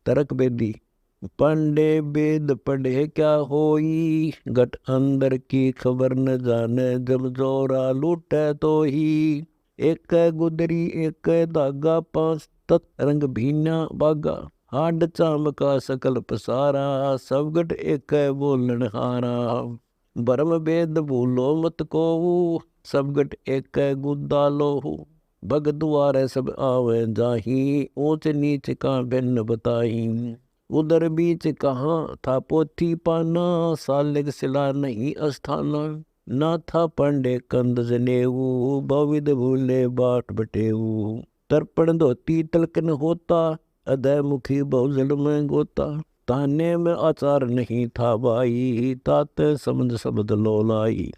तरक बेदी। पंडे वेद पढ़े क्या होई, गट अंदर की खबर न जाने, जब जोरा लूटे तो ही। एक गुदरी एक धागा, पांच तत रंग भीना बागा। हाड चाम का सकल पसारा, सब गट एक बोलन हारा। भरम वेद भूलो मत को, सब गट एक गुद्दा लोहू। भग द्वारे सब आवे जाही, ऊंच नीच का भिन्न बताही। उधर बीच कहाँ था पोथी पाना, सालिग सिला नहीं अस्थाना। ना था पंडे कंद जनेऊ, बहुविध भूले बाट बटेऊ। तर्पण धोती तलकन होता, अदय मुखी बहुजल में गोता। ताने में आचार नहीं था भाई, तात समझ शब्द लोलाई।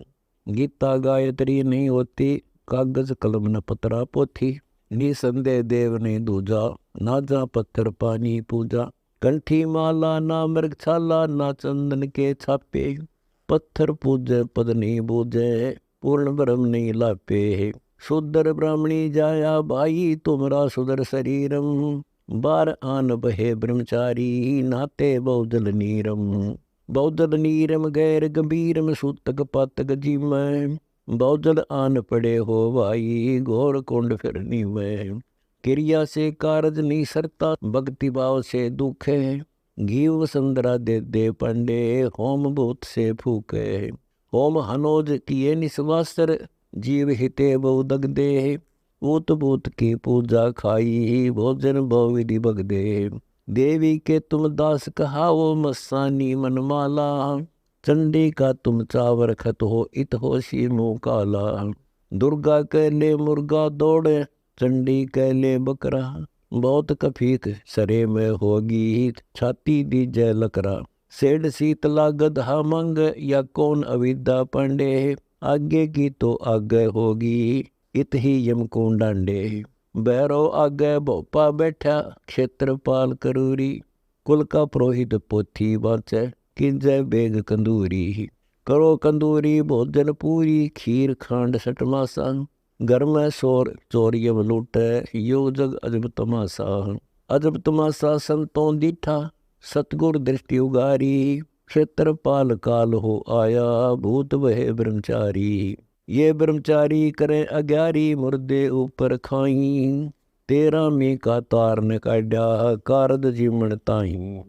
गीता गायत्री नहीं होती, कागज कलम न पतरा पोथी। निसंदेह देव ने दूजा, ना जा पत्थर पानी पूजा। कंठी माला ना मृग छाला, ना चंदन के छापे। पत्थर पूजे पद नहीं बूझे, पूर्ण ब्रह्म नहीं लापे। शूद्र ब्राह्मणी जाया भाई, तुमरा सुदर शरीरम। बार आन बहे ब्रह्मचारी, नाते बहुजल नीरम। बहुजल नीरम गैर गंभीरम, सूतक पातक जीव। बहुजल आन पड़े हो भाई, घोर कुंड फिरनी में। क्रिया से कारज नहीं सरता, भक्ति भाव से दुख है। घीव संदरा दे पंडे, होम भूत से फूके। होम हनोज किए निस्वासर, जीव हिते बहु दग दे। ऊत भूत की पूजा खाई, भोजन बहुविधि भग दे। देवी के तुम दास कहाओ, मस्सानी मनमाला। चंडी का तुम चावर खत हो, इत होशी मुँह काला। दुर्गा के ले मुर्गा दौड़े, चंडी के ले बकरा। बहुत कफीक सरे में होगी, छाती दी जय लकरा। सेठ शीतला गधा मंग, या कौन अविद्या पंडे। आगे की तो आगे होगी, इत ही यम को डांडे। भैरव आगे भोपा बैठा, क्षेत्रपाल करूरी। कुल का पुरोहित पोथी बाँचे, किंजय बेग कंदूरी। करो कंदूरी भोजन पूरी, खीर खांड सट मासा। घर में शोर चोरियम लूटे, यो जग अजब तमाशा। अजब तमाशा संतों दीठा, सतगुर दृष्टि उगारी। क्षेत्रपाल काल हो आया, भूत वह ब्रह्मचारी। ये ब्रह्मचारी करें अग्यारी, मुर्दे ऊपर खाई। तेरा में का तार न काढ़ा, कारद जीवन ताही।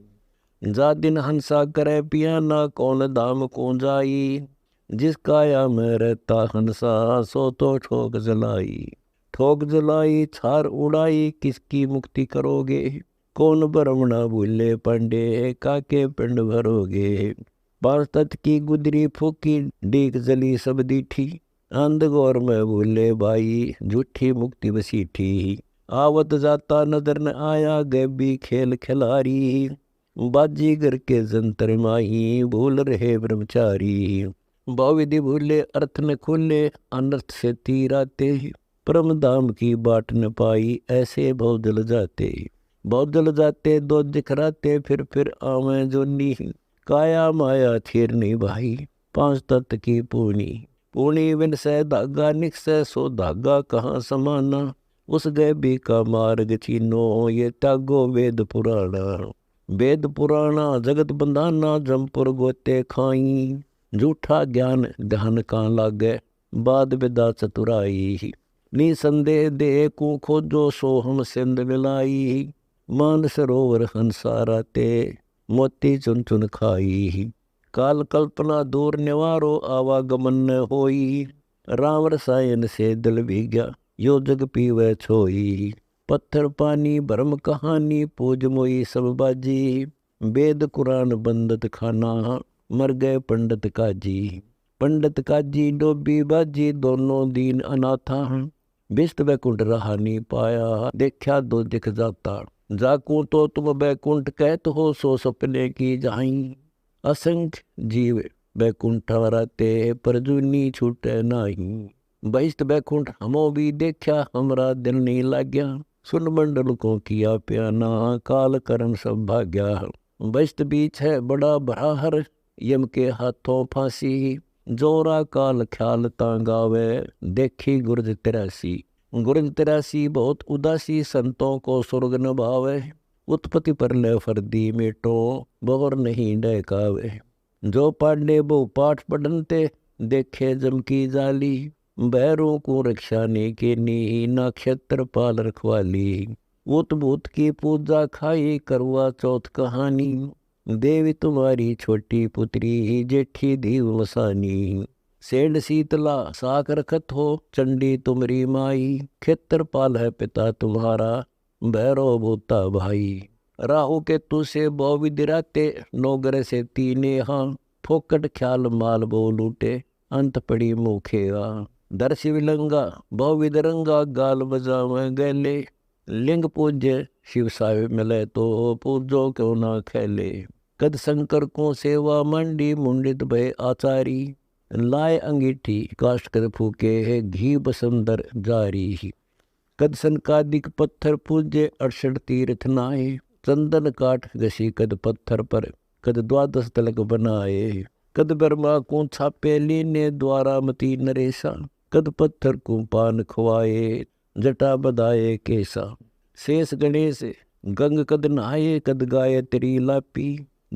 जा दिन हंसा करे पियाना, कौन धाम को जाई। जिस काया में रहता हंसा, सो तो ठोक जलाई। ठोक जलाई छार उड़ाई, किसकी मुक्ति करोगे। कौन ब्रह्मणा भूले पंडे, काके पिंड भरोगे। पांच तत की गुदरी फूकी, डीक जली सब दीठी। अंधगौर में भूले भाई, झूठी मुक्ति बसीठी। आवत जाता नजर न आया, गैबी खेल खिलारी। बाजीगर के जंतर माही, भूल रहे ब्रह्मचारी। बहुविधि भूले अर्थ न खुले, अनर्थ से तीर आते। परम धाम की बाट न पाई, ऐसे बहुजल जाते। बहुजल जाते दो दिखराते, फिर आवे जो नी। काया माया थीर नहीं भाई, पांच तत्व की पूनी। पूनी विन से धागा निकसे, सो धागा कहाँ समाना। उस गैबी का मार्ग चीनो, ये त्यागो वेद पुराना। वेद पुराना जगत बंधाना, जमपुर गोते खाई। झूठा ज्ञान ध्यान का लागे, बाद विदा चतुराई। निसंदेह दे को खोजो, सो हम सिंध मिलाई। मान सरोवर हंसारा ते, मोती चुन चुन खाई। काल कल्पना दूर निवारो, आवागमन न होई। राम रसायन से दिल भीग्या, यो जग पीवे छोई। पत्थर पानी भरम कहानी, पूज मोई सब बाजी। वेद कुरान बंदत खाना, मर गए पंडित काजी। पंडित काजी डोबी बाजी, दोनों दीन अनाथा। बिस्त बैकुंठ रहा नहीं पाया, देखा दो दिख जाता। जाकू तो तुम बैकुंठ कहत हो, सो सपने की जाई। असंख्य जीव बैकुंठ रहते, पर जूनी छूटे नाही। बहिष्ट बैकुंठ हमो भी देखा, हमरा दिल नहीं लाग्या। सुन मंडल को किया प्याना, काल कर्म सब भाग्या। बहिष्ट बीच है बड़ा भराहर, यम के हाथों फांसी। जोरा काल ख्याल तांगावे, देखी गुरज 83। गुरज 83 बहुत उदासी, संतों को स्वर्ग न भावे। उत्पत्ति पर ले फर्दी मेटो बोर नहीं डहकावे। जो पांडे वो पाठ पढ़नते देखे जम की जाली। बैरों को रक्षाने के नी नक्षत्र पाल रखवाली। उत भूत की पूजा खाई करवा चौथ कहानी। देवी तुम्हारी छोटी पुत्री जेठी दीव मसानी। सेठ शीतला साक रखत हो चंडी तुमरी माई। क्षेत्रपाल है पिता तुम्हारा भैरव भूता भाई। राहु के तू से बो विदिराते नौगर से तीने हाँ। फोकट ख्याल माल बो लूटे अंत पड़ी मुखेगा। दर्श विलंगा बहु विदरंगा गाल बजावे गैले। लिंग पूज्य शिव साहिब मिले तो पूजो क्यों ना खेले। कद शंकर को सेवा मंडी मुंडित भय आचारी। लाए अंगीठी काष्ट कर फूके घी बसंदर जारी। कद सनकादिक पत्थर पूजे 68 तीर्थ नाए। चंदन काठ घसी कद पत्थर पर कद 12 तलक बनाए। कद बर्मा को छापे लीने द्वारा मती नरेशा। कद पत्थर को पान खुआए जटा बदाए केसा। शेष गणेश गंग कद नहाए कद गाये तेरी लापी।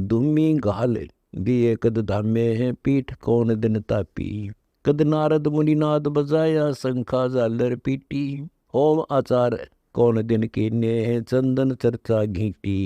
दुमी घाल दिए कद धामे हैं पीठ कौन दिन तापी। कद नारद मुनिनाद बजाया शंखा झालर पीटी। होम आचार कौन दिन कीने चंदन चर्चा घीटी।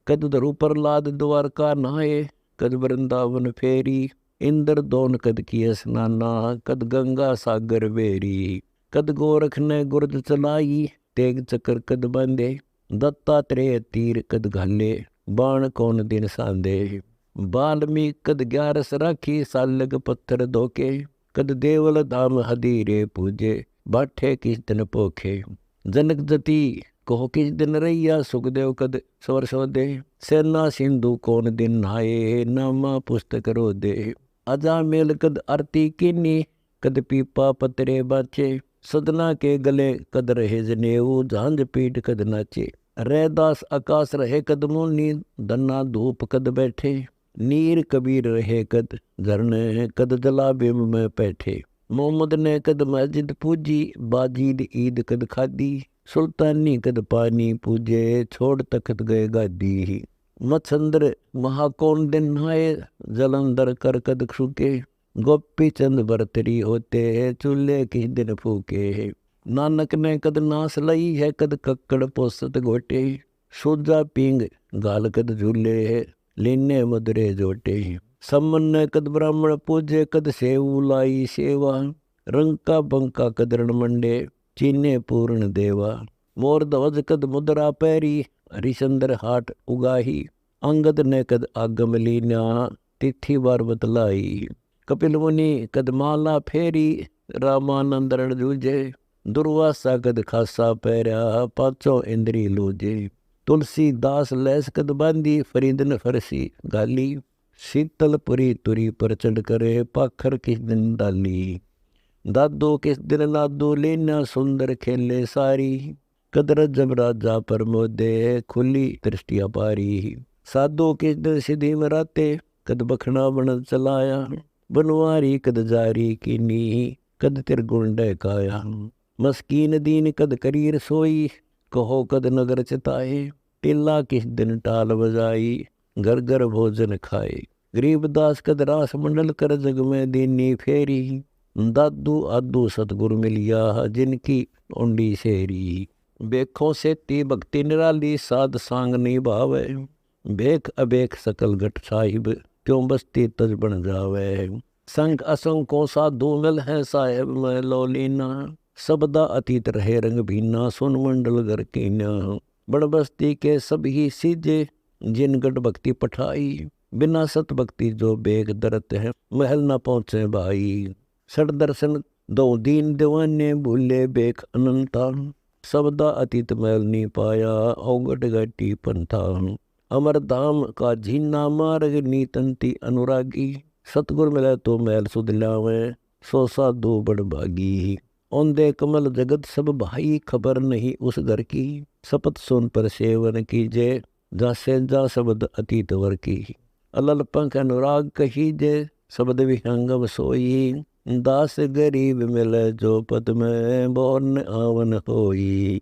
कद धरु प्रहलाद द्वारका नहाए कद वृंदावन फेरी। इंद्र दोन कद किए स्नाना कद गंगा सागर बेरी। कद गोरख ने गुरद चलाई तेग चक्र कद बांधे। दत्तात्रेय तीर कद घाले बाण कौन दिन सांदे। बाल्मीक कद 11 राखी सालग पत्थर धोके। कद देवल धाम हदीरे पूजे बाठे किस दिन पोखे। जनक जति कहो किस दिन रैया सुखदेव कद स्वर सोदे। सेना सिंधु कौन दिन नहाए नामा पुस्तक रो दे। अजा मेल कद आरती कीनी कद पीपा पतरे बाचे। सदना के गले कद रहे जनेऊ झांझ पीठ कद नाचे। रैदास आकाश रहे कद मुनि धन्ना धूप कद बैठे। नीर कबीर रहे कद झरने कद जला बिम में बैठे। मोहम्मद ने कद मस्जिद पूजी बाजीद ईद कद खादी। सुल्तानी कद पानी पूजे छोड़ तखत गए गादी। मच्छंद्र महाकौन दिन नहाए जलंधर कर कद सुके। गोपी चंद बरतरी होते है चूल्हे किस दिन फूके। नानक ने कद नास लई है कद कक्कड़ पोसत गोटे। सूजा पींग गाल कद झूले है लीने मधुरे जोटे। सम्मन ने कद ब्राह्मण पूजे कद सेऊ लाई सेवा। रंका बंका कद रण मंडे चीने पूर्ण देवा। मोर ध्वज कद मुद्रा पैरी हरिचंद्र हाट उगाही। अंगद ने कद आगम लीना तिथि बार बतलाई। कपिल मुनि कद माला फेरी रामानंद रण जूझे। दुर्वासा कद खासा पैरा पाचो इंद्री लूजे। तुलसी दास लैस कद बांधी फरीदन फरसी गाली। शीतलपुरी तुरी पर चढ़ करे पाखर किस दिन डाली। दादो किस दिन नादो लेना सुंदर खेले सारी। कदर जब राजा पर मोदे खुली दृष्टिया पारी। साधो किस दिन सिद्धि मराते कद बखना बन चलाया। बनवारी कद जारी कीनी कद तिरगुण डहकाया। मस्कीन दीन कद करीर सोई कहो कद नगर चिताए। टिल्ला किस दिन टाल बजाई घर घर भोजन खाए। गरीबदास कद रास मंडल कर जग में दीनी फेरी। दादू आदू सतगुरु मिलिया जिनकी ओंडी शेरी। बेखों से ती भक्ति निराली साध सांग निभावे। बेख अबेख सकल घट साहिब क्यों बस्ती तज बन जावे। संग असंग को साधु मिल है साहेब में लोलीना। सबदा अतीत रहे रंग भीना सुन मंडल घर कीना। बड़ बस्ती के सब ही सीजे जिन गढ़ भक्ति पठाई। बिना सत भक्ति जो बेग दरत है महल न पहुँचे भाई। सड़ दर्शन दो दीन दीवाने भूले बेख अनंता। सबदा अतीत महल नहीं पाया औगट घटी पंथा। अमर धाम का झीना मार्ग नीतंती अनुरागी। सतगुर मिले तो महल सुध लावे सो साधु बड़ भागी। औंदे कमल जगत सब भाई खबर नहीं उस घर की। शपथ सुन पर सेवन कीजे जा से जा शब्द अतीत वर की। अलल पंख अनुराग कहीजे शब्द विहंगम सोई। दास गरीब मिले जो पद में बोर्न आवन होई।